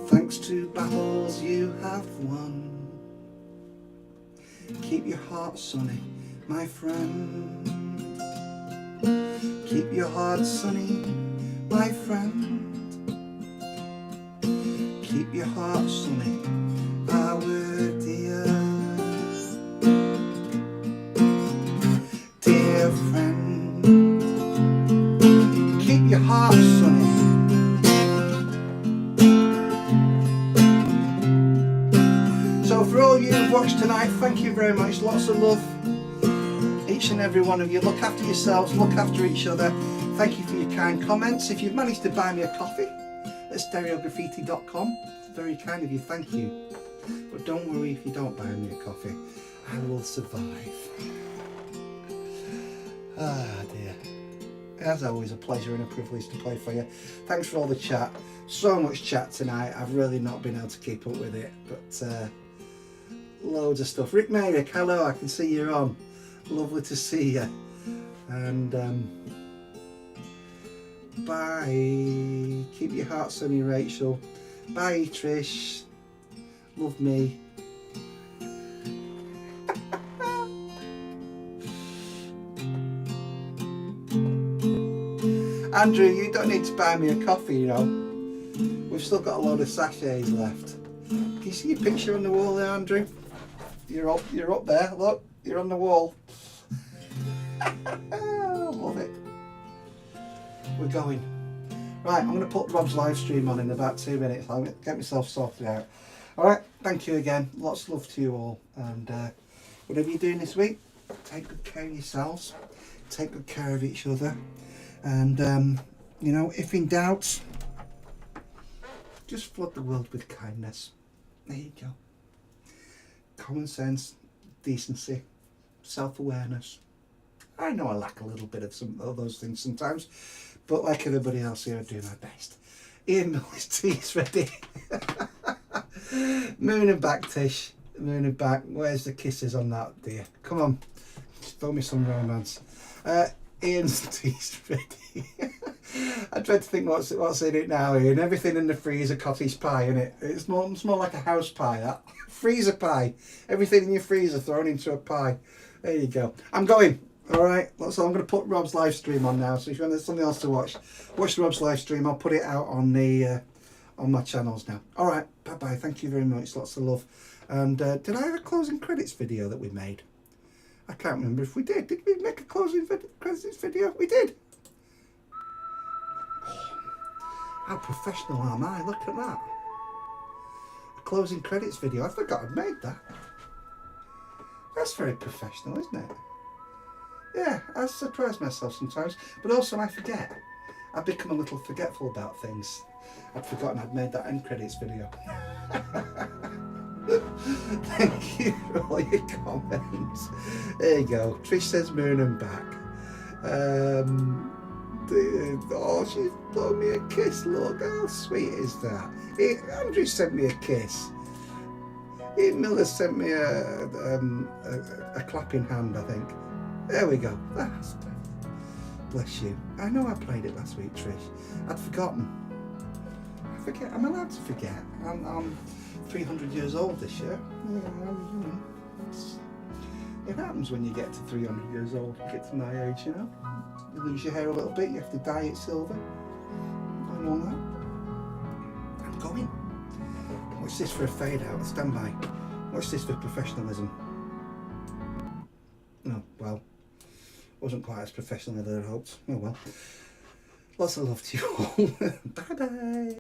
Speaker 1: thanks to battles you have won. Keep your heart sunny, my friend. Keep your heart sunny, my friend. Keep your heart sunny, our dear, dear friend. Keep your heart sunny. So for all you who've watched tonight, thank you very much. Lots of love, each and every one of you. Look after yourselves, look after each other. Thank you for your kind comments. If you've managed to buy me a coffee at stereograffiti.com, very kind of you, thank you. But don't worry if you don't buy me a coffee, I will survive. Ah dear. As always, a pleasure and a privilege to play for you. Thanks for all the chat. So much chat tonight, I've really not been able to keep up with it, but loads of stuff. Rick Mayrick, hello, I can see you're on. Lovely to see you. And bye. Keep your heart sunny, Rachel. Bye, Trish. Love me. Andrew, you don't need to buy me a coffee, you know. We've still got a load of sachets left. Can you see your picture on the wall there, Andrew? You're up there, look. You're on the wall. Love it. We're going. Right, I'm going to put Rob's live stream on in about 2 minutes. I'll get myself sorted out. Alright, thank you again. Lots of love to you all. And whatever you're doing this week, take good care of yourselves. Take good care of each other. And, you know, if in doubt, just flood the world with kindness. There you go. Common sense, decency, self-awareness. I know I lack a little bit of some of those things sometimes, but like everybody else here, I do my best. Ian Miller's tea's ready. Moon and back, Tish. Moon and back. Where's the kisses on that, dear? Come on. Throw me some romance. Ian's tea's ready. I dread to think what's in it now, Ian. Everything in the freezer, cottage pie, isn't it? It's more like a house pie, that. Freezer pie. Everything in your freezer thrown into a pie. There you go. I'm going. Alright, so I'm going to put Rob's live stream on now. So if you want something else to watch Rob's live stream. I'll put it out on the on my channels now. Alright, bye bye. Thank you very much. Lots of love. And did I have a closing credits video that we made? I can't remember if we did. Did we make a closing credits video? We did. Oh, how professional am I? Look at that. A closing credits video. I forgot I'd made that. That's very professional, isn't it? Yeah, I surprise myself sometimes. But also I forget. I've become a little forgetful about things. I'd forgotten I'd made that end credits video. Thank you for all your comments. There you go. Trish says moon and back. Oh, she's blown me a kiss. Look, how sweet is that? Andrew sent me a kiss. Ian Miller sent me a clapping hand, I think. There we go. That's bless you. I know I played it last week, Trish. I'd forgotten. I forget. I'm allowed to forget. I'm 300 years old this year. It happens when you get to 300 years old. You get to my age, you know. You lose your hair a little bit. You have to dye it silver. I know that. I'm going. Watch this for a fade out. Stand by. Watch this for professionalism. Oh, well. Wasn't quite as professional as I hoped. Oh well. Lots of love to you all. Bye bye.